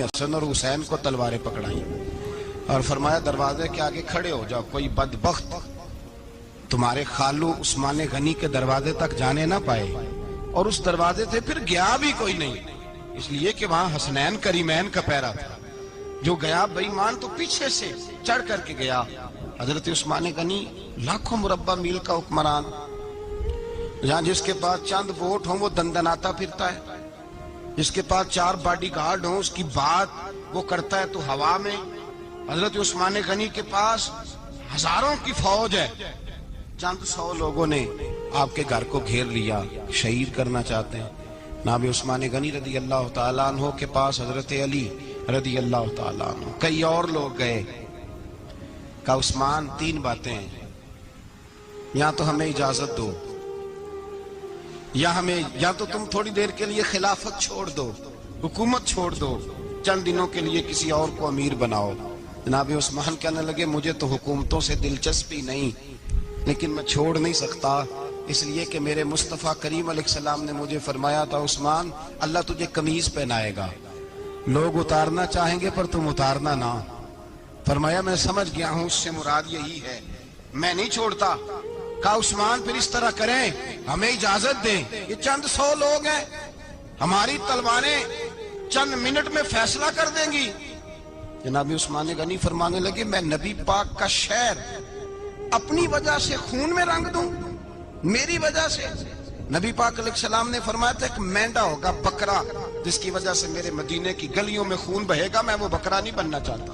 حسن اور حسین کو تلواریں پکڑائیں اور فرمایا دروازے کے آگے کھڑے ہو جاؤ، کوئی بدبخت تمہارے خالو عثمان غنی کے دروازے تک جانے نہ پائے۔ اور اس دروازے سے پھر گیا بھی کوئی نہیں، اس لیے کہ وہاں حسنین کریمین کا پیرا تھا۔ جو گیا بے ایمان تو پیچھے سے چڑھ کر کے گیا۔ حضرت عثمان غنی لاکھوں مربع میل کا حکمران، جہاں جس کے پاس چند ووٹ ہوں وہ دندناتا پھرتا ہے، جس کے پاس 4 باڈی گارڈ ہوں اس کی بات وہ کرتا ہے تو ہوا میں۔ حضرت عثمان غنی کے پاس ہزاروں کی فوج ہے، چند 100 لوگوں نے آپ کے گھر کو گھیر لیا، شہید کرنا چاہتے ہیں۔ جناب عثمان غنی رضی اللہ تعالیٰ عنہ کے پاس حضرت علی رضی اللہ تعالیٰ عنہ، کئی اور لوگ گئے۔ کہا عثمان 3 باتیں ہیں، یا تو ہمیں اجازت دو، یا تو تم تھوڑی دیر کے لیے خلافت چھوڑ دو، حکومت چھوڑ دو، چند دنوں کے لیے کسی اور کو امیر بناؤ۔ جناب عثمان کہنے لگے مجھے تو حکومتوں سے دلچسپی نہیں، لیکن میں چھوڑ نہیں سکتا، اس لیے کہ میرے مصطفیٰ کریم علیہ السلام نے مجھے فرمایا تھا عثمان اللہ تجھے قمیض پہنائے گا، لوگ اتارنا چاہیں گے پر تم اتارنا نہ۔ فرمایا میں سمجھ گیا ہوں، اس سے مراد یہی ہے، میں نہیں چھوڑتا۔ کہا عثمان پھر اس طرح کریں، ہمیں اجازت دیں، یہ چند 100 لوگ ہیں، ہماری تلواریں چند منٹ میں فیصلہ کر دیں گی۔ جناب عثمان غنی فرمانے لگے میں نبی پاک کا شہر اپنی وجہ سے خون میں رنگ دوں، میری وجہ سے؟ نبی پاک علیہ السلام نے فرمایا تھا ایک مینڈا ہوگا، بکرا، جس کی وجہ سے میرے مدینے کی گلیوں میں خون بہے گا، میں وہ بکرا نہیں بننا چاہتا۔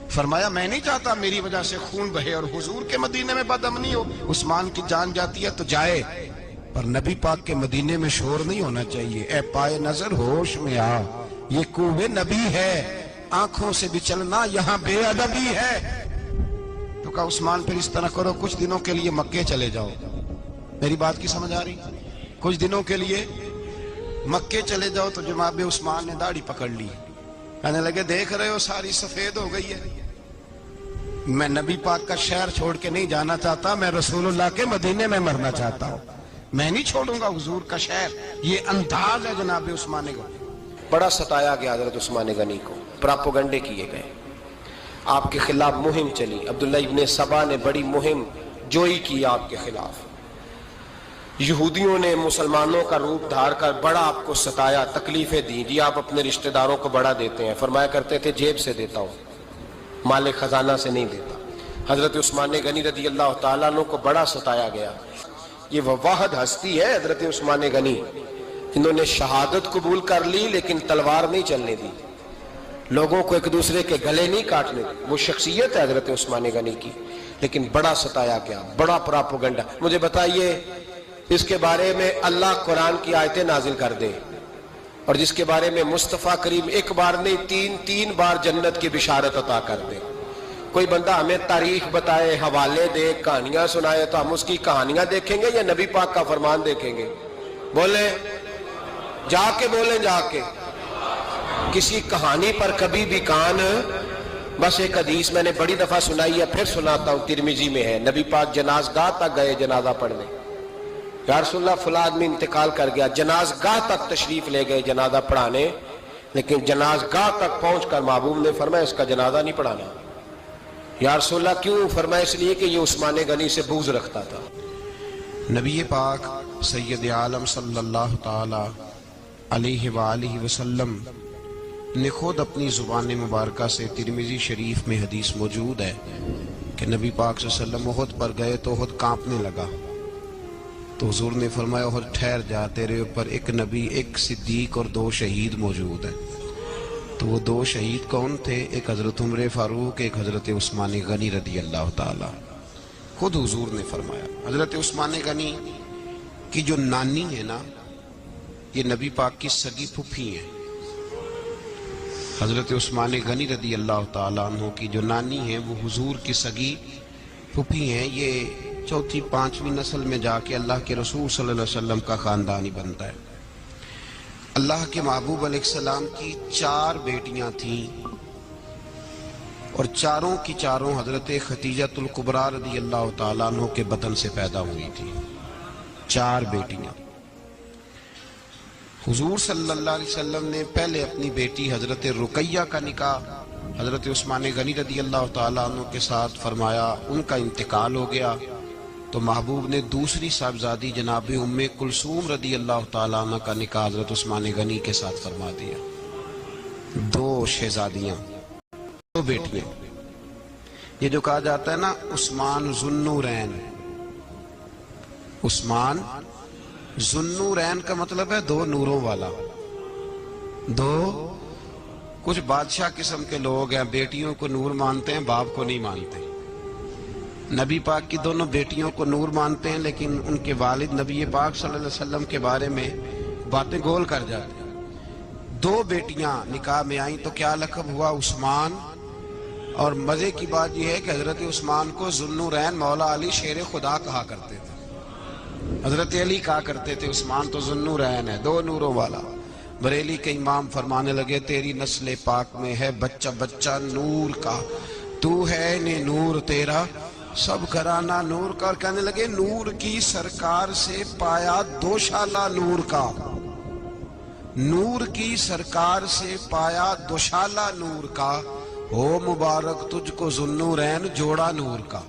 فرمایا میں نہیں چاہتا میری وجہ سے خون بہے اور حضور کے مدینے میں بدامنی ہو۔ عثمان کی جان جاتی ہے تو جائے، پر نبی پاک کے مدینے میں شور نہیں ہونا چاہیے۔ اے پائے نظر ہوش میں آ، یہ کوہ نبی ہے، آنکھوں سے بھی چلنا یہاں بے ادبی ہے۔ تو کہا عثمان پھر اس طرح کرو، کچھ دنوں کے لیے مکے چلے جاؤ۔ میری بات کی سمجھ آ رہی؟ کچھ دنوں کے لیے مکے چلے جاؤ۔ تو جناب عثمان نے داڑھی پکڑ لی، کہنے لگے دیکھ رہے ہو ساری سفید ہو گئی ہے، میں نبی پاک کا شہر چھوڑ کے نہیں جانا چاہتا، میں رسول اللہ کے مدینے میں مرنا چاہتا ہوں، میں نہیں چھوڑوں گا حضور کا شہر۔ یہ انداز ہے جناب عثمان غنی۔ بڑا ستایا گیا حضرت عثمان غنی کو، پراپوگنڈے کیے گئے، آپ کے خلاف مہم چلی، عبداللہ ابن سبا نے بڑی مہم جوئی کی آپ کے خلاف۔ یہودیوں نے مسلمانوں کا روپ دھار کر بڑا آپ کو ستایا، تکلیفیں دی، جی آپ اپنے رشتہ داروں کو بڑا دیتے ہیں، فرمایا کرتے تھے جیب سے دیتا ہوں، مال خزانہ سے نہیں دیتا۔ حضرت عثمان غنی رضی اللہ تعالیٰ عنہ کو بڑا ستایا گیا۔ یہ وہ واحد ہستی ہے حضرت عثمان غنی جنہوں نے شہادت قبول کر لی لیکن تلوار نہیں چلنے دی، لوگوں کو ایک دوسرے کے گلے نہیں کاٹنے دی۔ وہ شخصیت ہے حضرت عثمان غنی کی، لیکن بڑا ستایا گیا، بڑا پراپوگنڈا۔ مجھے بتائیے اس کے بارے میں اللہ قرآن کی آیتیں نازل کر دے، اور جس کے بارے میں مصطفیٰ کریم ایک بار نہیں تین بار جنت کی بشارت عطا کر دے، کوئی بندہ ہمیں تاریخ بتائے، حوالے دے، کہانیاں سنائے، تو ہم اس کی کہانیاں دیکھیں گے یا نبی پاک کا فرمان دیکھیں گے؟ بولیں، جا کے بولیں، جا کے۔ کسی کہانی پر کبھی بھی کان، بس ایک حدیث میں نے بڑی دفعہ سنائی ہے، پھر سناتا ہوں، ترمذی میں ہے، نبی پاک جنازگاہ تک گئے جنازہ پڑھنے، یا رسول اللہ فلاں آدمی انتقال کر گیا، جنازگاہ تک تشریف لے گئے جنازہ پڑھانے، لیکن جنازگاہ تک پہنچ کر محبوب نے فرمایا اس کا جنازہ نہیں پڑھانا۔ یا رسول اللہ کیوں؟ فرمایا اس لیے کہ یہ عثمان غنی سے بغض رکھتا تھا۔ نبی پاک سید عالم صلی اللہ تعالی علیہ وآلہ وسلم نے خود اپنی زبان مبارکہ سے، ترمذی شریف میں حدیث موجود ہے کہ نبی پاک صلی اللہ علیہ وسلم احد پر گئے تو احد کانپنے لگا، تو حضور نے فرمایا احد ٹھہر جا، تیرے اوپر ایک نبی، ایک صدیق اور 2 شہید موجود ہیں۔ تو وہ 2 شہید کون تھے؟ ایک حضرت عمر فاروق، ایک حضرت عثمان غنی رضی اللہ تعالی۔ خود حضور نے فرمایا حضرت عثمان غنی کی جو نانی ہے نا، یہ نبی پاک کی سگی پھوپھی ہیں۔ حضرت عثمان غنی رضی اللہ تعالیٰ عنہ کی جو نانی ہیں وہ حضور کی سگی پھوپھی ہیں۔ یہ 4تھی 5ویں نسل میں جا کے اللہ کے رسول صلی اللہ علیہ وسلم کا خاندان ہی بنتا ہے۔ اللہ کے محبوب علیہ السلام کی 4 بیٹیاں تھیں، اور چاروں کی چاروں حضرت خدیجۃ الکبریٰ رضی اللہ تعالیٰ عنہ کے بطن سے پیدا ہوئی تھی۔ 4 بیٹیاں۔ حضور صلی اللہ علیہ وسلم نے پہلے اپنی بیٹی حضرت رقیہ کا نکاح حضرت عثمان غنی رضی اللہ تعالیٰ عنہ کے ساتھ فرمایا، ان کا انتقال ہو گیا تو محبوب نے دوسری صاحبزادی جناب ام کلثوم رضی اللہ تعالیٰ عنہ کا نکاح حضرت عثمان غنی کے ساتھ فرما دیا۔ دو شہزادیاں، دو بیٹیاں۔ یہ جو کہا جاتا ہے نا عثمان ذو النورین، عثمان ذو النورین کا مطلب ہے دو نوروں والا۔ دو کچھ بادشاہ قسم کے لوگ ہیں، بیٹیوں کو نور مانتے ہیں، باپ کو نہیں مانتے۔ نبی پاک کی دونوں بیٹیوں کو نور مانتے ہیں، لیکن ان کے والد نبی پاک صلی اللہ علیہ وسلم کے بارے میں باتیں گول کر جاتے ہیں۔ دو بیٹیاں نکاح میں آئیں تو کیا لقب ہوا؟ عثمان۔ اور مزے کی بات یہ ہے کہ حضرت عثمان کو ذو النورین مولا علی شیر خدا کہا کرتے تھے، حضرت علی کہا کرتے تھے عثمان تو ذو النورین ہے، دو نوروں والا۔ بریلی کے امام فرمانے لگے تیری نسل پاک میں ہے بچہ بچہ نور کا، تو ہے نے نور تیرا سب گھرانہ نور کا۔ اور کہنے لگے نور کی سرکار سے پایا دوشالہ نور کا، نور کی سرکار سے پایا دوشالہ نور کا، ہو مبارک تجھ کو ذو النورین جوڑا نور کا۔